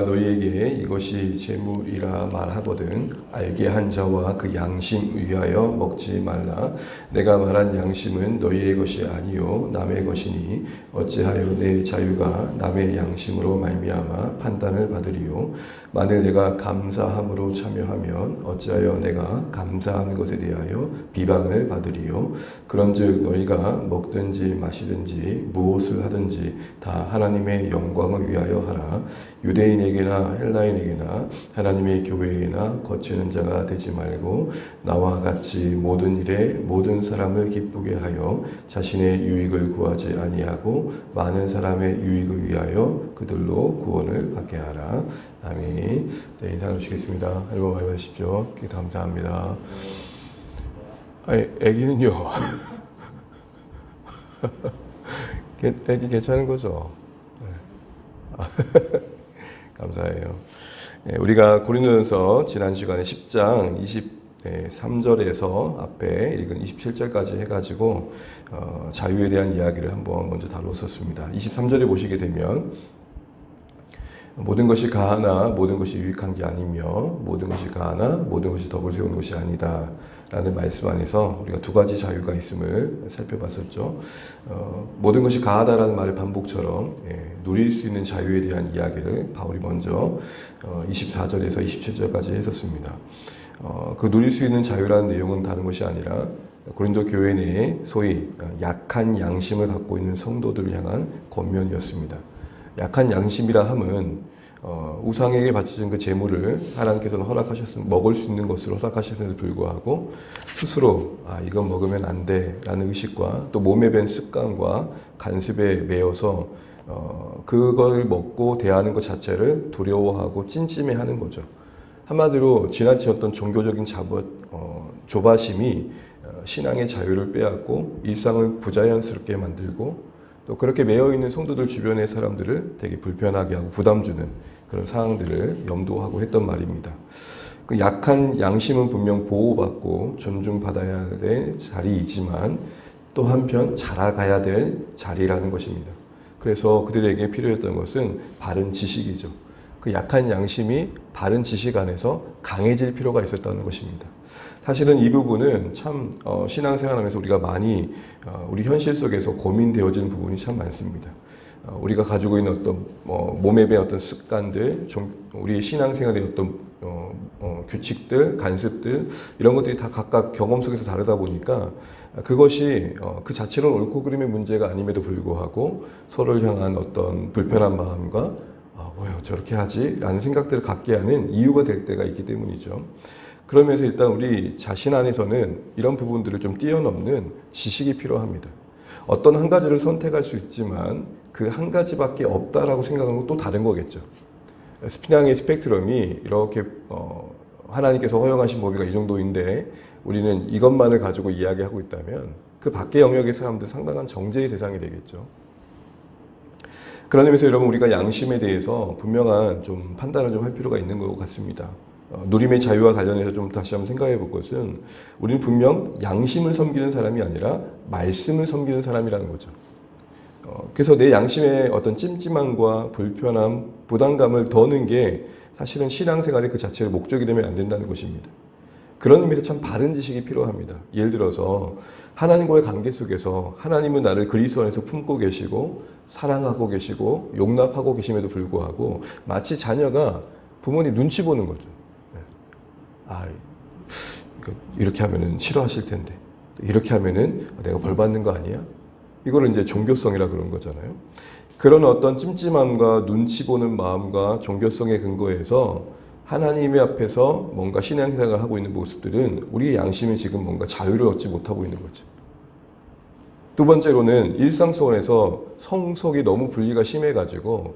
너희에게 이것이 재물이라 말하거든 알게 한 자와 그 양심 위하여 먹지 말라. 내가 말한 양심은 너희의 것이 아니요 남의 것이니 어찌하여 내 자유가 남의 양심으로 말미암아 판단을 받으리요. 만일 내가 감사함으로 참여하면 어찌하여 내가 감사하는 것에 대하여 비방을 받으리요. 그런즉 너희가 먹든지 마시든지 무엇을 하든지 다 하나님의 영광을 위하여 하라. 유대인에게나 헬라인에게나 하나님의 교회에나 거치는 자가 되지 말고 나와 같이 모든 일에 모든 사람을 기쁘게 하여 자신의 유익을 구하지 아니하고 많은 사람의 유익을 위하여 그들로 구원을 받게 하라. 아멘. 네, 인사 나누시겠습니다. 여러분 많이 받으십시오. 감사합니다. 애기는요. 애기 괜찮은 거죠? 네. 감사해요. 우리가 고린도전서 지난 시간에 10장 23절에서 앞에 읽은 27절까지 해가지고 자유에 대한 이야기를 한번 먼저 다뤘었습니다. 23절에 보시게 되면 모든 것이 가하나 모든 것이 유익한 게 아니며 모든 것이 가하나 모든 것이 덕을 세우는 것이 아니다 라는 말씀 안에서 우리가 두 가지 자유가 있음을 살펴봤었죠. 모든 것이 가하다라는 말의 반복처럼 누릴 수 있는 자유에 대한 이야기를 바울이 먼저 24절에서 27절까지 했었습니다. 그 누릴 수 있는 자유라는 내용은 다른 것이 아니라 고린도 교회 내에 소위 약한 양심을 갖고 있는 성도들을 향한 권면이었습니다. 약한 양심이라 함은 우상에게 바쳐진 그 재물을 하나님께서는 허락하셨으면 먹을 수 있는 것으로 허락하셨음에도 불구하고 스스로 이건 먹으면 안 돼라는 의식과 또 몸에 밴 습관과 간습에 매여서 그걸 먹고 대하는 것 자체를 두려워하고 찜찜해하는 거죠. 한마디로 지나친 어떤 종교적인 조바심이 신앙의 자유를 빼앗고 일상을 부자연스럽게 만들고 또 그렇게 매여있는 성도들 주변의 사람들을 되게 불편하게 하고 부담 주는 그런 상황들을 염두하고 했던 말입니다. 그 약한 양심은 분명 보호받고 존중받아야 될 자리이지만 또 한편 자라가야 될 자리라는 것입니다. 그래서 그들에게 필요했던 것은 바른 지식이죠. 그 약한 양심이 바른 지식 안에서 강해질 필요가 있었다는 것입니다. 사실은 이 부분은 참 신앙생활하면서 우리가 많이 우리 현실 속에서 고민되어지는 부분이 참 많습니다. 우리가 가지고 있는 어떤 몸에 밴 어떤 습관들, 우리의 신앙생활의 어떤 규칙들, 간습들 이런 것들이 다 각각 경험 속에서 다르다 보니까 그것이 그 자체로는 옳고 그름의 문제가 아님에도 불구하고 서로를 향한 어떤 불편한 마음과 왜 저렇게 하지? 라는 생각들을 갖게 하는 이유가 될 때가 있기 때문이죠. 그러면서 일단 우리 자신 안에서는 이런 부분들을 좀 뛰어넘는 지식이 필요합니다. 어떤 한 가지를 선택할 수 있지만 그 한 가지밖에 없다라고 생각하는 건 또 다른 거겠죠. 신앙의 스펙트럼이 이렇게 하나님께서 허용하신 범위가 이 정도인데 우리는 이것만을 가지고 이야기하고 있다면 그 밖의 영역의 사람들은 상당한 정죄의 대상이 되겠죠. 그런 의미에서 여러분 우리가 양심에 대해서 분명한 좀 판단을 좀 할 필요가 있는 것 같습니다. 누림의 자유와 관련해서 좀 다시 한번 생각해 볼 것은 우리는 분명 양심을 섬기는 사람이 아니라 말씀을 섬기는 사람이라는 거죠. 그래서 내 양심의 어떤 찜찜함과 불편함, 부담감을 더는 게 사실은 신앙생활의 그 자체의 목적이 되면 안 된다는 것입니다. 그런 의미에서 참 바른 지식이 필요합니다. 예를 들어서 하나님과의 관계 속에서 하나님은 나를 그리스도 안에서 품고 계시고 사랑하고 계시고 용납하고 계심에도 불구하고 마치 자녀가 부모님 눈치 보는 거죠. 이렇게 하면은 싫어하실 텐데 이렇게 하면은 내가 벌 받는 거 아니야? 이거를 이제 종교성이라 그런 거잖아요. 그런 어떤 찜찜함과 눈치 보는 마음과 종교성의 근거에서 하나님의 앞에서 뭔가 신앙생활을 하고 있는 모습들은 우리의 양심이 지금 뭔가 자유를 얻지 못하고 있는 거죠. 두 번째로는 일상생활에서 성속이 너무 분리가 심해가지고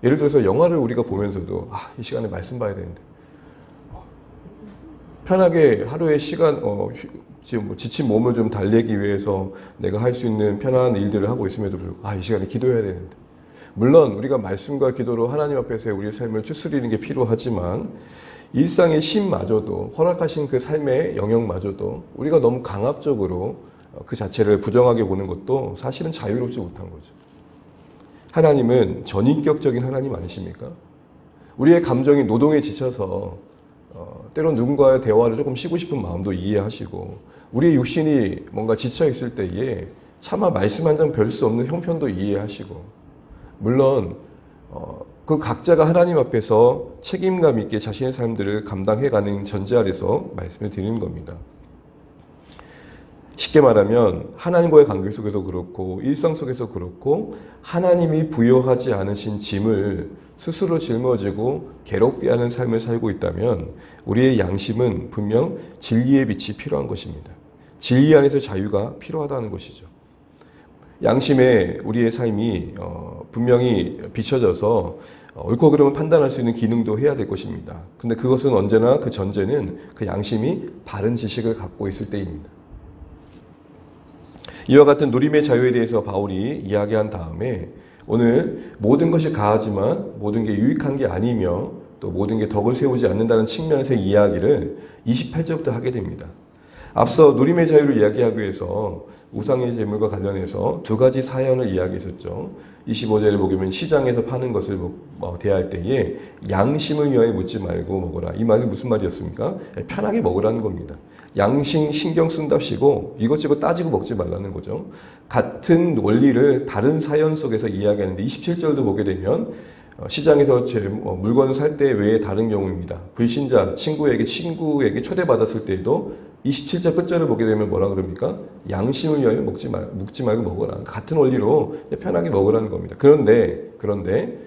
예를 들어서 영화를 우리가 보면서도 이 시간에 말씀 봐야 되는데 편하게 하루의 시간, 지금 지친 몸을 좀 달래기 위해서 내가 할 수 있는 편안한 일들을 하고 있음에도 불구하고 이 시간에 기도해야 되는데 물론 우리가 말씀과 기도로 하나님 앞에서 우리의 삶을 추스리는 게 필요하지만 일상의 심마저도 허락하신 그 삶의 영역마저도 우리가 너무 강압적으로 그 자체를 부정하게 보는 것도 사실은 자유롭지 못한 거죠. 하나님은 전인격적인 하나님 아니십니까? 우리의 감정이 노동에 지쳐서 때론 누군가의 대화를 조금 쉬고 싶은 마음도 이해하시고, 우리의 육신이 뭔가 지쳐 있을 때에 차마 말씀 한 장 별 수 없는 형편도 이해하시고, 물론 그 각자가 하나님 앞에서 책임감 있게 자신의 삶들을 감당해가는 전제 아래서 말씀을 드리는 겁니다. 쉽게 말하면 하나님과의 관계 속에서 그렇고 일상 속에서 그렇고 하나님이 부여하지 않으신 짐을 스스로 짊어지고 괴롭게 하는 삶을 살고 있다면 우리의 양심은 분명 진리의 빛이 필요한 것입니다. 진리 안에서 자유가 필요하다는 것이죠. 양심에 우리의 삶이 분명히 비춰져서 옳고 그름을 판단할 수 있는 기능도 해야 될 것입니다. 근데 그것은 언제나 그 전제는 그 양심이 바른 지식을 갖고 있을 때입니다. 이와 같은 누림의 자유에 대해서 바울이 이야기한 다음에 오늘 모든 것이 가하지만 모든 게 유익한 게 아니며 또 모든 게 덕을 세우지 않는다는 측면에서 이야기를 28절부터 하게 됩니다. 앞서 누림의 자유를 이야기하기 위해서 우상의 제물과 관련해서 두 가지 사연을 이야기했었죠. 25절에 보면 시장에서 파는 것을 대할 때에 양심을 위하여 묻지 말고 먹어라. 이 말은 무슨 말이었습니까? 편하게 먹으라는 겁니다. 양심 신경 쓴답시고 이것저것 따지고 먹지 말라는 거죠. 같은 원리를 다른 사연 속에서 이야기하는데 27절도 보게 되면 시장에서 물건을 살 때 외에 다른 경우입니다. 불신자 친구에게 초대받았을 때에도 27절 끝절을 보게 되면 뭐라 그럽니까? 양심을 위하여 묵지 말고 먹어라. 같은 원리로 편하게 먹으라는 겁니다. 그런데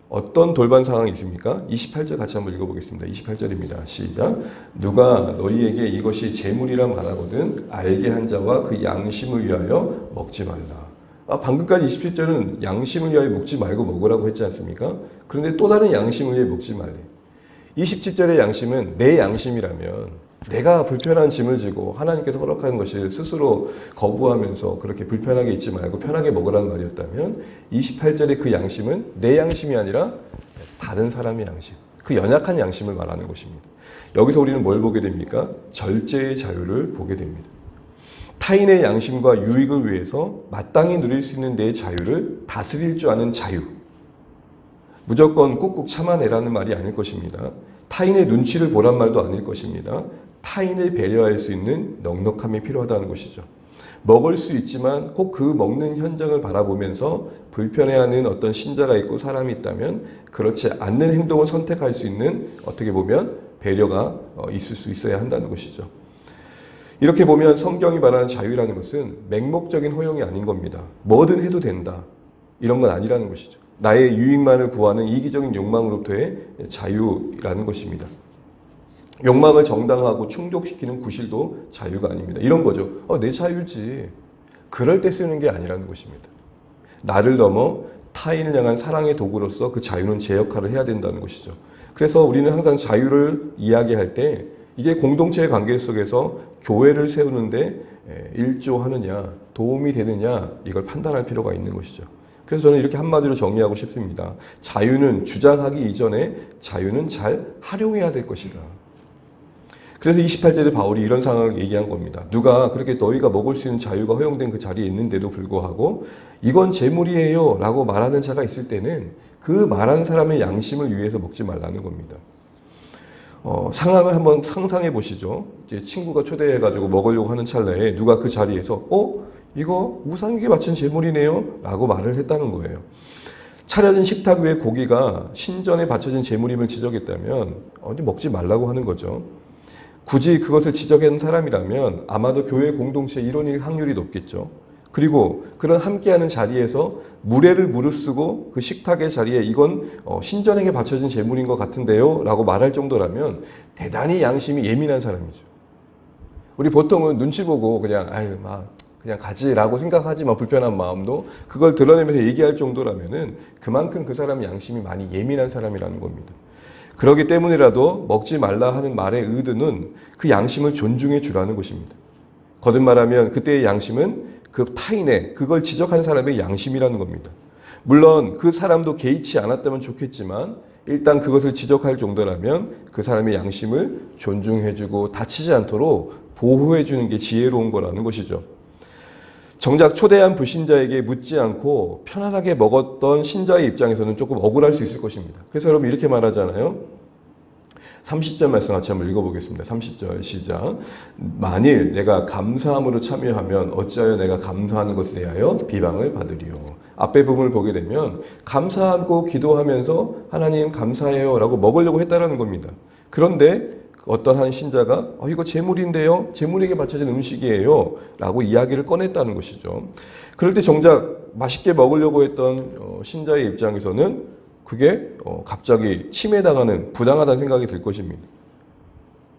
어떤 돌반 상황이 있습니까? 28절 같이 한번 읽어보겠습니다. 28절입니다. 시작. 누가 너희에게 이것이 재물이라 말하거든 알게 한 자와 그 양심을 위하여 먹지 말라. 방금까지 27절은 양심을 위하여 묵지 말고 먹으라고 했지 않습니까? 그런데 또 다른 양심을 위해 묵지 말래. 27절의 양심은 내 양심이라면 내가 불편한 짐을 지고 하나님께서 허락하는 것을 스스로 거부하면서 그렇게 불편하게 있지 말고 편하게 먹으라는 말이었다면 28절의 그 양심은 내 양심이 아니라 다른 사람의 양심, 그 연약한 양심을 말하는 것입니다. 여기서 우리는 뭘 보게 됩니까? 절제의 자유를 보게 됩니다. 타인의 양심과 유익을 위해서 마땅히 누릴 수 있는 내 자유를 다스릴 줄 아는 자유. 무조건 꾹꾹 참아내라는 말이 아닐 것입니다. 타인의 눈치를 보란 말도 아닐 것입니다. 타인을 배려할 수 있는 넉넉함이 필요하다는 것이죠. 먹을 수 있지만 혹 그 먹는 현장을 바라보면서 불편해하는 어떤 신자가 있고 사람이 있다면 그렇지 않는 행동을 선택할 수 있는 어떻게 보면 배려가 있을 수 있어야 한다는 것이죠. 이렇게 보면 성경이 말하는 자유라는 것은 맹목적인 허용이 아닌 겁니다. 뭐든 해도 된다. 이런 건 아니라는 것이죠. 나의 유익만을 구하는 이기적인 욕망으로부터의 자유라는 것입니다. 욕망을 정당화하고 충족시키는 구실도 자유가 아닙니다. 이런 거죠. 내 자유지. 그럴 때 쓰는 게 아니라는 것입니다. 나를 넘어 타인을 향한 사랑의 도구로서 그 자유는 제 역할을 해야 된다는 것이죠. 그래서 우리는 항상 자유를 이야기할 때 이게 공동체의 관계 속에서 교회를 세우는데 일조하느냐, 도움이 되느냐 이걸 판단할 필요가 있는 것이죠. 그래서 저는 이렇게 한마디로 정리하고 싶습니다. 자유는 주장하기 이전에 자유는 잘 활용해야 될 것이다. 그래서 28절에 바울이 이런 상황을 얘기한 겁니다. 누가 그렇게 너희가 먹을 수 있는 자유가 허용된 그 자리에 있는데도 불구하고 이건 재물이에요 라고 말하는 자가 있을 때는 그 말하는 사람의 양심을 위해서 먹지 말라는 겁니다. 상황을 한번 상상해 보시죠. 이제 친구가 초대해가지고 먹으려고 하는 찰나에 누가 그 자리에서 이거 우상에게 바친 제물이네요 라고 말을 했다는 거예요. 차려진 식탁 위에 고기가 신전에 바쳐진 제물임을 지적했다면 먹지 말라고 하는 거죠. 굳이 그것을 지적한 사람이라면 아마도 교회 공동체의 일원일 확률이 높겠죠. 그리고 그런 함께하는 자리에서 무례를 무릅쓰고 그 식탁의 자리에 이건 신전에게 바쳐진 제물인 것 같은데요 라고 말할 정도라면 대단히 양심이 예민한 사람이죠. 우리 보통은 눈치 보고 그냥 가지라고 생각하지만 불편한 마음도 그걸 드러내면서 얘기할 정도라면은 그만큼 그 사람 양심이 많이 예민한 사람이라는 겁니다. 그렇기 때문이라도 먹지 말라 하는 말의 의도는 그 양심을 존중해 주라는 것입니다. 거듭 말하면 그때의 양심은 그 타인의 그걸 지적한 사람의 양심이라는 겁니다. 물론 그 사람도 개의치 않았다면 좋겠지만 일단 그것을 지적할 정도라면 그 사람의 양심을 존중해 주고 다치지 않도록 보호해 주는 게 지혜로운 거라는 것이죠. 정작 초대한 불신자에게 묻지 않고 편안하게 먹었던 신자의 입장에서는 조금 억울할 수 있을 것입니다. 그래서 여러분 이렇게 말하잖아요. 30절 말씀 같이 한번 읽어보겠습니다. 30절 시작. 만일 내가 감사함으로 참여하면 어찌하여 내가 감사하는 것에 대하여 비방을 받으리요. 앞에 부분을 보게 되면 감사하고 기도하면서 하나님 감사해요 라고 먹으려고 했다라는 겁니다. 그런데 어떤 한 신자가 이거 제물인데요. 제물에게 바쳐진 음식이에요. 라고 이야기를 꺼냈다는 것이죠. 그럴 때 정작 맛있게 먹으려고 했던 신자의 입장에서는 그게 갑자기 침해당하는 부당하다는 생각이 들 것입니다.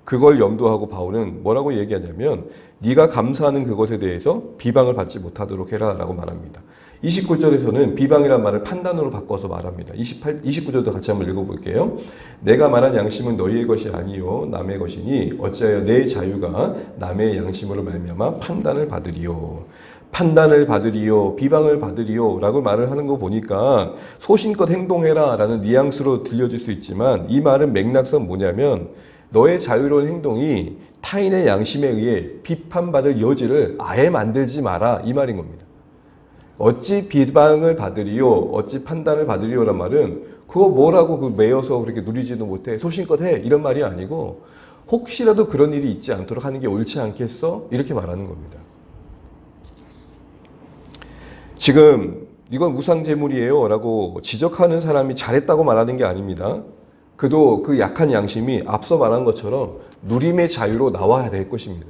그걸 염두하고 바울은 뭐라고 얘기하냐면 네가 감사하는 그것에 대해서 비방을 받지 못하도록 해라 라고 말합니다. 29절에서는 비방이란 말을 판단으로 바꿔서 말합니다. 29절도 같이 한번 읽어볼게요. 내가 말한 양심은 너희의 것이 아니요 남의 것이니 어찌하여 내 자유가 남의 양심으로 말미암아 판단을 받으리요. 판단을 받으리요, 비방을 받으리요 라고 말을 하는 거 보니까 소신껏 행동해라 라는 뉘앙스로 들려질 수 있지만 이 말은 맥락상 뭐냐면 너의 자유로운 행동이 타인의 양심에 의해 비판받을 여지를 아예 만들지 마라 이 말인 겁니다. 어찌 비방을 받으리요, 어찌 판단을 받으리요란 말은 그거 뭐라고 그 매여서 그렇게 누리지도 못해 소신껏 해 이런 말이 아니고 혹시라도 그런 일이 있지 않도록 하는 게 옳지 않겠어? 이렇게 말하는 겁니다. 지금 이건 무상제물이에요 라고 지적하는 사람이 잘했다고 말하는 게 아닙니다. 그도 그 약한 양심이 앞서 말한 것처럼 누림의 자유로 나와야 될 것입니다.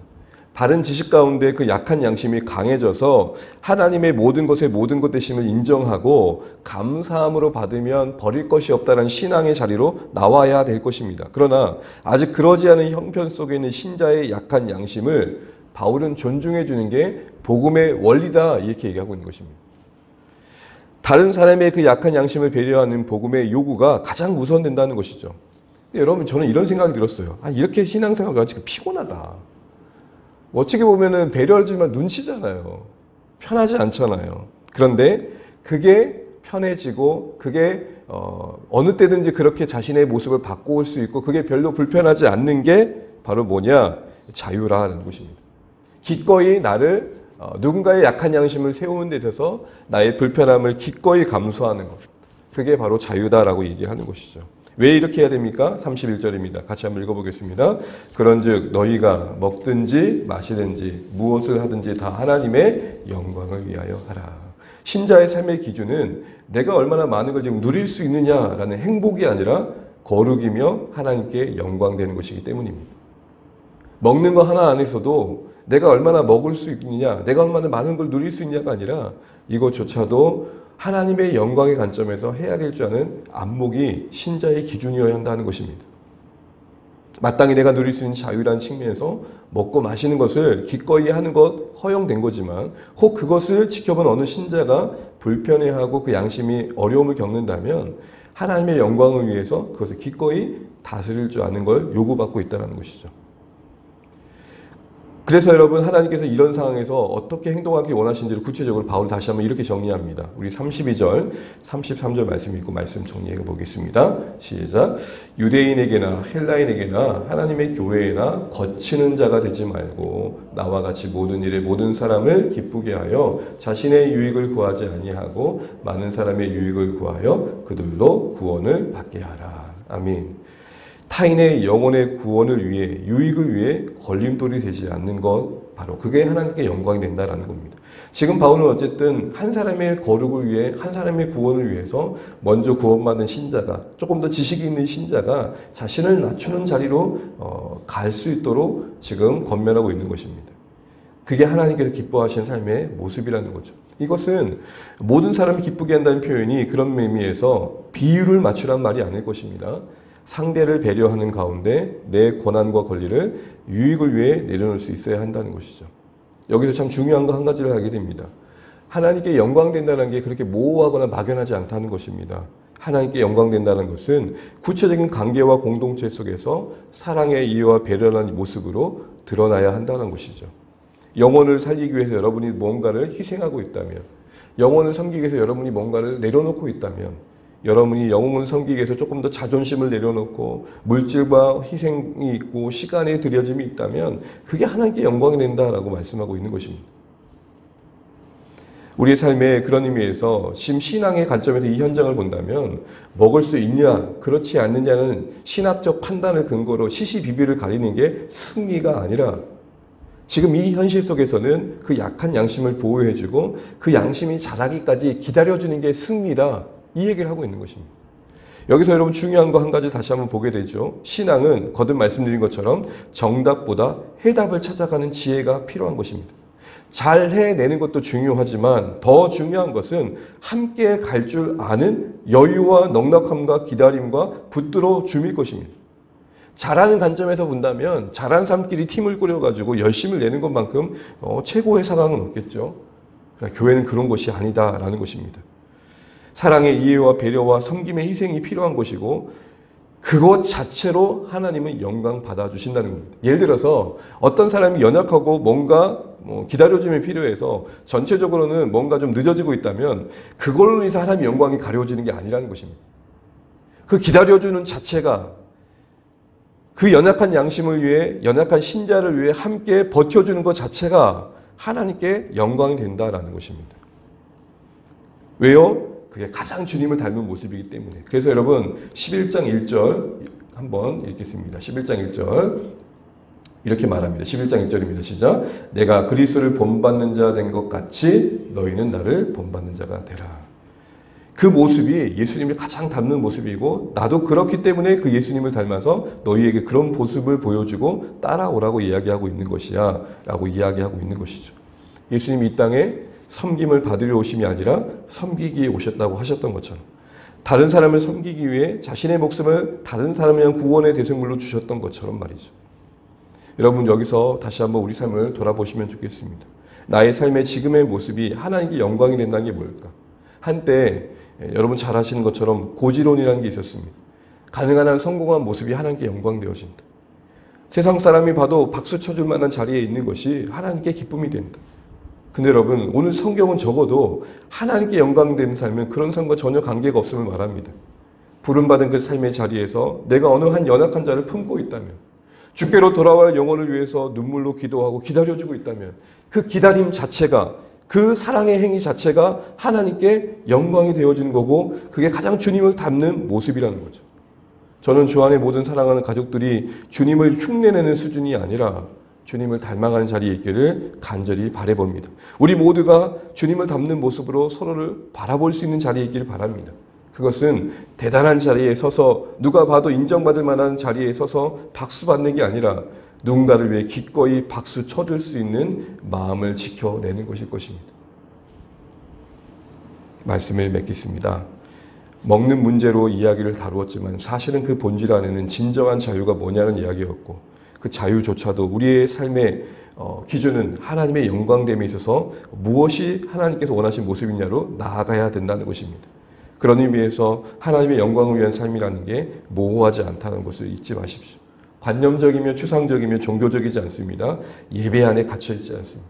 바른 지식 가운데 그 약한 양심이 강해져서 하나님의 모든 것의 모든 것 되심을 인정하고 감사함으로 받으면 버릴 것이 없다는 신앙의 자리로 나와야 될 것입니다. 그러나 아직 그러지 않은 형편 속에 있는 신자의 약한 양심을 바울은 존중해 주는 게 복음의 원리다 이렇게 얘기하고 있는 것입니다. 다른 사람의 그 약한 양심을 배려하는 복음의 요구가 가장 우선된다는 것이죠. 근데 여러분 저는 이런 생각이 들었어요. 이렇게 신앙생활가 지금 피곤하다. 어떻게 보면은 배려하지만 눈치잖아요. 편하지 않잖아요. 그런데 그게 편해지고 그게 어느 때든지 그렇게 자신의 모습을 바꿔올 수 있고 그게 별로 불편하지 않는 게 바로 뭐냐? 자유라는 것입니다. 기꺼이 나를 누군가의 약한 양심을 세우는 데 있어서 나의 불편함을 기꺼이 감수하는 것. 그게 바로 자유다라고 얘기하는 것이죠. 왜 이렇게 해야 됩니까? 31절입니다. 같이 한번 읽어보겠습니다. 그런즉 너희가 먹든지 마시든지 무엇을 하든지 다 하나님의 영광을 위하여 하라. 신자의 삶의 기준은 내가 얼마나 많은 걸 지금 누릴 수 있느냐라는 행복이 아니라 거룩이며 하나님께 영광되는 것이기 때문입니다. 먹는 거 하나 안에서도 내가 얼마나 먹을 수 있느냐, 내가 얼마나 많은 걸 누릴 수 있느냐가 아니라 이것조차도 하나님의 영광의 관점에서 헤아릴 줄 아는 안목이 신자의 기준이어야 한다는 것입니다. 마땅히 내가 누릴 수 있는 자유라는 측면에서 먹고 마시는 것을 기꺼이 하는 것 허용된 거지만 혹 그것을 지켜본 어느 신자가 불편해하고 그 양심이 어려움을 겪는다면 하나님의 영광을 위해서 그것을 기꺼이 다스릴 줄 아는 걸 요구받고 있다는 것이죠. 그래서 여러분 하나님께서 이런 상황에서 어떻게 행동하길 원하시는지를 구체적으로 바울 다시 한번 이렇게 정리합니다. 우리 32절, 33절 말씀 읽고 말씀 정리해 보겠습니다. 시작. 유대인에게나 헬라인에게나 하나님의 교회에나 거치는 자가 되지 말고 나와 같이 모든 일에 모든 사람을 기쁘게 하여 자신의 유익을 구하지 아니하고 많은 사람의 유익을 구하여 그들로 구원을 받게 하라. 아멘. 타인의 영혼의 구원을 위해 유익을 위해 걸림돌이 되지 않는 것 바로 그게 하나님께 영광이 된다라는 겁니다. 지금 바울은 어쨌든 한 사람의 거룩을 위해 한 사람의 구원을 위해서 먼저 구원받은 신자가 조금 더 지식이 있는 신자가 자신을 낮추는 자리로 갈 수 있도록 지금 권면하고 있는 것입니다. 그게 하나님께서 기뻐하시는 삶의 모습이라는 거죠. 이것은 모든 사람이 기쁘게 한다는 표현이 그런 의미에서 비율을 맞추란 말이 아닐 것입니다. 상대를 배려하는 가운데 내 권한과 권리를 유익을 위해 내려놓을 수 있어야 한다는 것이죠. 여기서 참 중요한 거 한 가지를 알게 됩니다. 하나님께 영광된다는 게 그렇게 모호하거나 막연하지 않다는 것입니다. 하나님께 영광된다는 것은 구체적인 관계와 공동체 속에서 사랑의 이해와 배려하는 모습으로 드러나야 한다는 것이죠. 영혼을 살리기 위해서 여러분이 뭔가를 희생하고 있다면, 영혼을 섬기기 위해서 여러분이 뭔가를 내려놓고 있다면, 여러분이 영혼을 섬기기 위해서 조금 더 자존심을 내려놓고 물질과 희생이 있고 시간에 들여짐이 있다면 그게 하나님께 영광이 된다라고 말씀하고 있는 것입니다. 우리의 삶에 그런 의미에서 지금 신앙의 관점에서 이 현장을 본다면 먹을 수 있냐 그렇지 않느냐는 신학적 판단을 근거로 시시비비를 가리는 게 승리가 아니라 지금 이 현실 속에서는 그 약한 양심을 보호해주고 그 양심이 자라기까지 기다려주는 게 승리다. 이 얘기를 하고 있는 것입니다. 여기서 여러분 중요한 거 한 가지 다시 한번 보게 되죠. 신앙은 거듭 말씀드린 것처럼 정답보다 해답을 찾아가는 지혜가 필요한 것입니다. 잘 해내는 것도 중요하지만 더 중요한 것은 함께 갈 줄 아는 여유와 넉넉함과 기다림과 붙들어 줌일 것입니다. 잘하는 관점에서 본다면 잘하는 사람끼리 팀을 꾸려가지고 열심을 내는 것만큼 최고의 상황은 없겠죠. 그러나 교회는 그런 것이 아니다라는 것입니다. 사랑의 이해와 배려와 섬김의 희생이 필요한 것이고 그것 자체로 하나님은 영광 받아주신다는 겁니다. 예를 들어서 어떤 사람이 연약하고 뭔가 기다려줌이 필요해서 전체적으로는 뭔가 좀 늦어지고 있다면 그걸로 인해서 하나님의 영광이 가려지는 게 아니라는 것입니다. 그 기다려주는 자체가 그 연약한 양심을 위해 연약한 신자를 위해 함께 버텨주는 것 자체가 하나님께 영광이 된다라는 것입니다. 왜요? 그게 가장 주님을 닮은 모습이기 때문에. 그래서 여러분 11장 1절 한번 읽겠습니다. 11장 1절 이렇게 말합니다. 11장 1절입니다. 시작. 내가 그리스도를 본받는 자 된 것 같이 너희는 나를 본받는 자가 되라. 그 모습이 예수님을 가장 닮는 모습이고 나도 그렇기 때문에 그 예수님을 닮아서 너희에게 그런 모습을 보여주고 따라오라고 이야기하고 있는 것이야 라고 이야기하고 있는 것이죠. 예수님이 이 땅에 섬김을 받으려 오심이 아니라 섬기기에 오셨다고 하셨던 것처럼 다른 사람을 섬기기 위해 자신의 목숨을 다른 사람을 위한 구원의 대속물로 주셨던 것처럼 말이죠. 여러분 여기서 다시 한번 우리 삶을 돌아보시면 좋겠습니다. 나의 삶의 지금의 모습이 하나님께 영광이 된다는 게 뭘까? 한때 여러분 잘 아시는 것처럼 고지론이라는 게 있었습니다. 가능한 한 성공한 모습이 하나님께 영광 되어진다. 세상 사람이 봐도 박수 쳐줄 만한 자리에 있는 것이 하나님께 기쁨이 된다. 근데 여러분 오늘 성경은 적어도 하나님께 영광되는 삶은 그런 삶과 전혀 관계가 없음을 말합니다. 부름받은 그 삶의 자리에서 내가 어느 한 연약한 자를 품고 있다면 주께로 돌아갈 영혼을 위해서 눈물로 기도하고 기다려주고 있다면 그 기다림 자체가 그 사랑의 행위 자체가 하나님께 영광이 되어지는 거고 그게 가장 주님을 닮는 모습이라는 거죠. 저는 주 안에 모든 사랑하는 가족들이 주님을 흉내내는 수준이 아니라 주님을 닮아가는 자리에 있기를 간절히 바라봅니다. 우리 모두가 주님을 닮는 모습으로 서로를 바라볼 수 있는 자리에 있기를 바랍니다. 그것은 대단한 자리에 서서 누가 봐도 인정받을 만한 자리에 서서 박수 받는 게 아니라 누군가를 위해 기꺼이 박수 쳐줄 수 있는 마음을 지켜내는 것일 것입니다. 말씀을 맺겠습니다. 먹는 문제로 이야기를 다루었지만 사실은 그 본질 안에는 진정한 자유가 뭐냐는 이야기였고 그 자유조차도 우리의 삶의 기준은 하나님의 영광됨에 있어서 무엇이 하나님께서 원하신 모습이냐로 나아가야 된다는 것입니다. 그런 의미에서 하나님의 영광을 위한 삶이라는 게 모호하지 않다는 것을 잊지 마십시오. 관념적이며 추상적이며 종교적이지 않습니다. 예배 안에 갇혀있지 않습니다.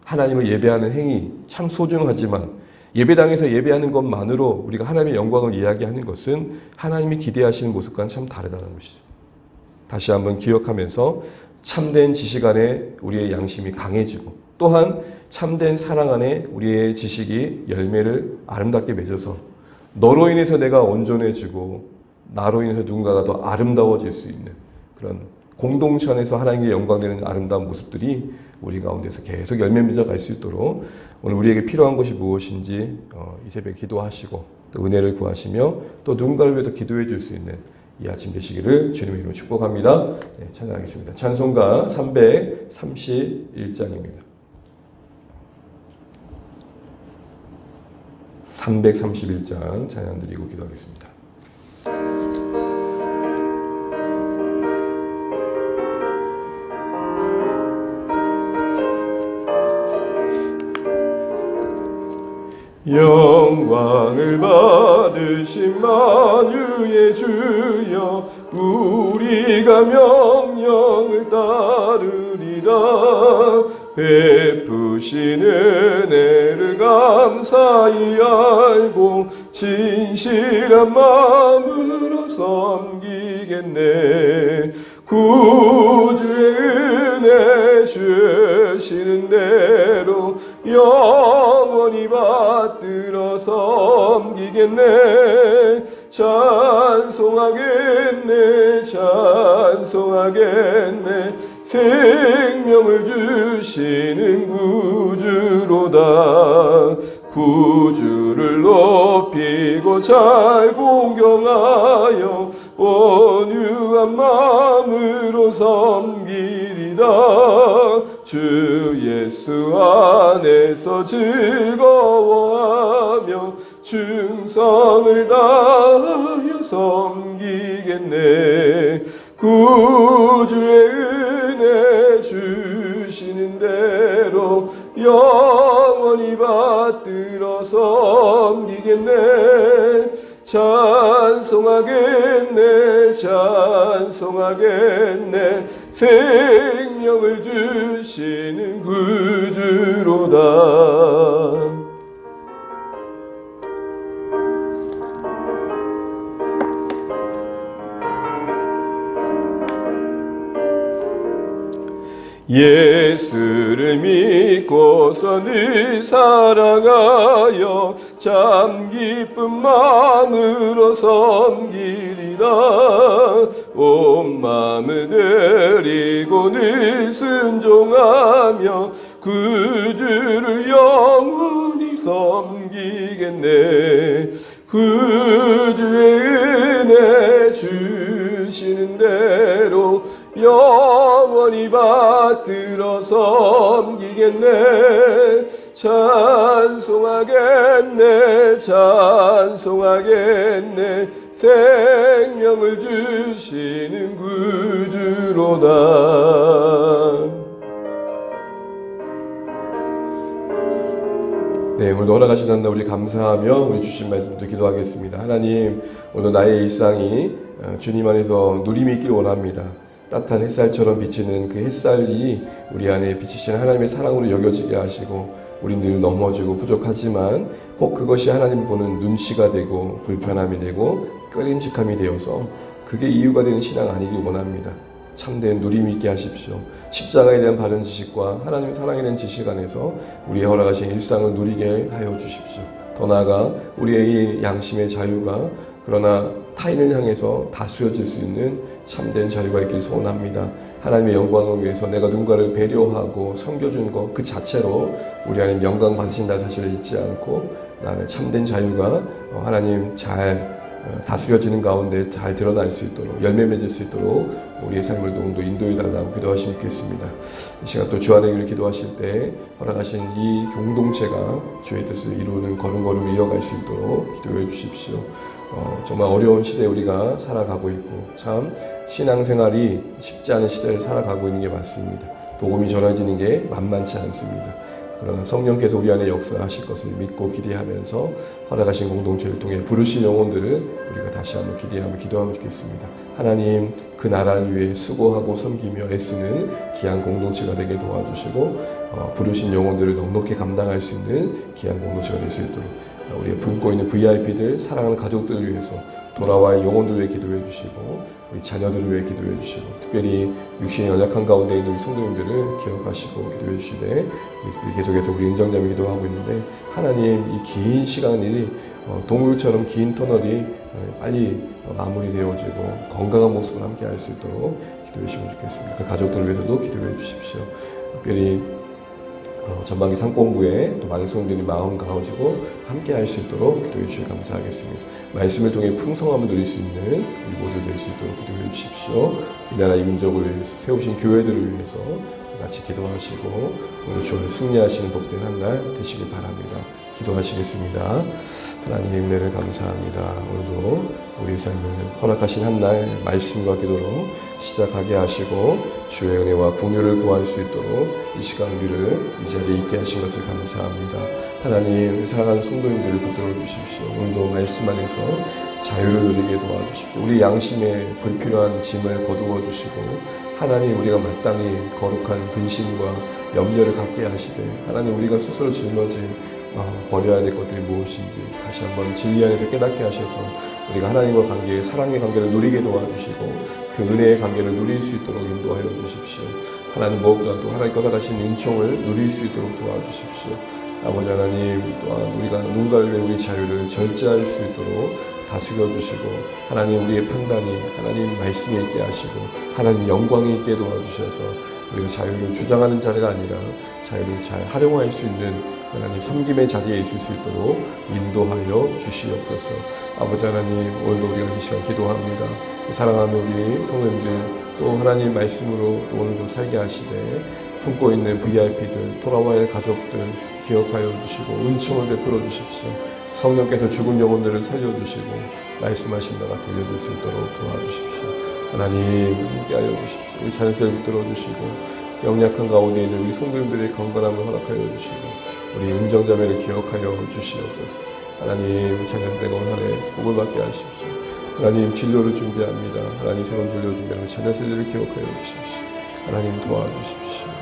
하나님을 예배하는 행위 참 소중하지만 예배당에서 예배하는 것만으로 우리가 하나님의 영광을 이야기하는 것은 하나님이 기대하시는 모습과는 참 다르다는 것이죠. 다시 한번 기억하면서 참된 지식 안에 우리의 양심이 강해지고 또한 참된 사랑 안에 우리의 지식이 열매를 아름답게 맺어서 너로 인해서 내가 온전해지고 나로 인해서 누군가가 더 아름다워질 수 있는 그런 공동체 안에서 하나님께 영광되는 아름다운 모습들이 우리 가운데서 계속 열매 맺어갈 수 있도록 오늘 우리에게 필요한 것이 무엇인지 이 새벽에 기도하시고 또 은혜를 구하시며 또 누군가를 위해서 기도해 줄 수 있는 이 아침 되시기를 주님의 이름으로 축복합니다. 네, 찬양하겠습니다. 찬송가 331장입니다. 331장 찬양 드리고 기도하겠습니다. 영광을 받으신 만유의 주여 우리가 명령을 따르리라 베푸신 은혜를 감사히 알고 진실한 마음으로 섬기겠네 구주의 은혜 주시는 대로 영원 섬기겠네. 찬송하겠네. 찬송하겠네. 생명을 주시는 구주로다. 구주를 높이고 잘 공경하여 온유한 마음으로 섬기리다. 주 예수 안에서 즐거워하며 충성을 다하여 섬기겠네. 구주의 은혜 주시는 대로 영원히 받들어 섬기겠네. 찬송하겠네. 찬송하겠네. 생명을 주시는 구주로다. 예수를 믿고서 늘 사랑하여 참 기쁜 마음으로 섬기리다. 온 마음을 드리고 늘 순종하며 구주를 영원히 섬기겠네. 구주의 은혜 주시는 대로 영원히 받들어 섬기겠네. 찬송하겠네. 찬송하겠네. 생명을 주시는 구주로다. 네, 오늘도 허락하신 한날 우리 감사하며 우리 주신 말씀도 기도하겠습니다. 하나님, 오늘 나의 일상이 주님 안에서 누림이 있길 원합니다. 따뜻한 햇살처럼 비치는 그 햇살이 우리 안에 비치신 하나님의 사랑으로 여겨지게 하시고, 우린 늘 넘어지고 부족하지만 꼭 그것이 하나님 보는 눈시가 되고 불편함이 되고 꺼림직함이 되어서 그게 이유가 되는 신앙 아니길 원합니다. 참된 누림 있게 하십시오. 십자가에 대한 바른 지식과 하나님 사랑에 대한 지식 안에서 우리의 허락하신 일상을 누리게 하여 주십시오. 더 나아가 우리의 이 양심의 자유가 그러나 타인을 향해서 다스려질 수 있는 참된 자유가 있길 소원합니다. 하나님의 영광을 위해서 내가 누군가를 배려하고 섬겨주는 것 그 자체로 우리 하나님 영광 받으신다는 사실을 잊지 않고 나는 참된 자유가 하나님 잘 다스려지는 가운데 잘 드러날 수 있도록 열매 맺을 수 있도록 우리의 삶을 더욱더 인도해 달라고 기도하시면 좋겠습니다. 이 시간 또 주안의 길을 기도하실 때 허락하신 이 공동체가 주의 뜻을 이루는 걸음걸음을 이어갈 수 있도록 기도해 주십시오. 정말 어려운 시대에 우리가 살아가고 있고 참 신앙생활이 쉽지 않은 시대를 살아가고 있는 게 맞습니다. 복음이 전해지는 게 만만치 않습니다. 그러나 성령께서 우리 안에 역사하실 것을 믿고 기대하면서 허락하신 공동체를 통해 부르신 영혼들을 우리가 다시 한번 기대하며 기도하면 좋겠습니다. 하나님, 그 나라를 위해 수고하고 섬기며 애쓰는 귀한 공동체가 되게 도와주시고 부르신 영혼들을 넉넉히 감당할 수 있는 귀한 공동체가 될 수 있도록 우리가 품고 있는 VIP들, 사랑하는 가족들을 위해서 돌아와의 영혼들을 위해 기도해 주시고 우리 자녀들을 위해 기도해 주시고 특별히 육신이 연약한 가운데 있는 우리 성도님들을 기억하시고 기도해 주시되 우리 계속해서 우리 은정자매 기도하고 있는데 하나님 이 긴 시간이 동굴처럼 긴 터널이 빨리 마무리되어지고 건강한 모습을 함께 할 수 있도록 기도해 주시면 좋겠습니다. 그 가족들을 위해서도 기도해 주십시오. 특별히 전반기 상공부에 또 많은 성도들이 마음 가워지고 함께 할 수 있도록 기도해 주시면 감사하겠습니다. 말씀을 통해 풍성함을 누릴 수 있는 우리 모두 될 수 있도록 기도해 주십시오. 이 나라 이 민족을 위해서 세우신 교회들을 위해서 같이 기도하시고 오늘 주를 승리하시는 복된 한 날 되시길 바랍니다. 기도하시겠습니다. 하나님의 은혜를 감사합니다. 오늘도 우리 삶을 허락하신 한 날 말씀과 기도로 시작하게 하시고 주의 은혜와 긍휼을 구할 수 있도록 이 시간 우리를 이 자리에 있게 하신 것을 감사합니다. 하나님, 우리 사랑하는 성도님들을 붙들어 주십시오. 오늘도 말씀 안에서 자유를 누리게 도와주십시오. 우리 양심에 불필요한 짐을 거두어 주시고 하나님, 우리가 마땅히 거룩한 근심과 염려를 갖게 하시되 하나님, 우리가 스스로 짊어진 버려야 될 것들이 무엇인지 다시 한번 진리 안에서 깨닫게 하셔서 우리가 하나님과 관계, 사랑의 관계를 누리게 도와주시고 그 은혜의 관계를 누릴 수 있도록 인도하여 주십시오. 하나님 무엇보다도 하나님께 허락하신 은총을 누릴 수 있도록 도와주십시오. 아버지 하나님, 또한 우리가 누군가를 위해 우리 자유를 절제할 수 있도록 다스려 주시고, 하나님 우리의 판단이 하나님 말씀에 있게 하시고 하나님 영광에 있게 도와주셔서 우리가 자유를 주장하는 자리가 아니라 자유를 잘 활용할 수 있는 하나님 섬김의 자리에 있을 수 있도록 인도하여 주시옵소서. 아버지 하나님, 오늘도 우리가 이 시간 기도합니다. 사랑하는 우리 성도님들, 또 하나님 말씀으로 또 오늘도 살게 하시되 품고 있는 VIP들, 돌아와야 할 가족들 기억하여 주시고 은총을 베풀어 주십시오. 성령께서 죽은 영혼들을 살려주시고 말씀하신 바가 들려줄 수 있도록 도와주십시오. 하나님 함께하여 주십시오. 우리 자녀들 붙들어 주시고 영약한 가운데 있는 우리 성도님들의 건강함을 허락하여 주시고 우리 은정자매를 기억하여 주시옵소서. 하나님 자녀들의 오늘 한 해 복을 받게 하십시오. 하나님 진료를 준비합니다. 하나님 새로운 진료 준비하는 자녀들을 기억하여 주십시오. 하나님 도와주십시오.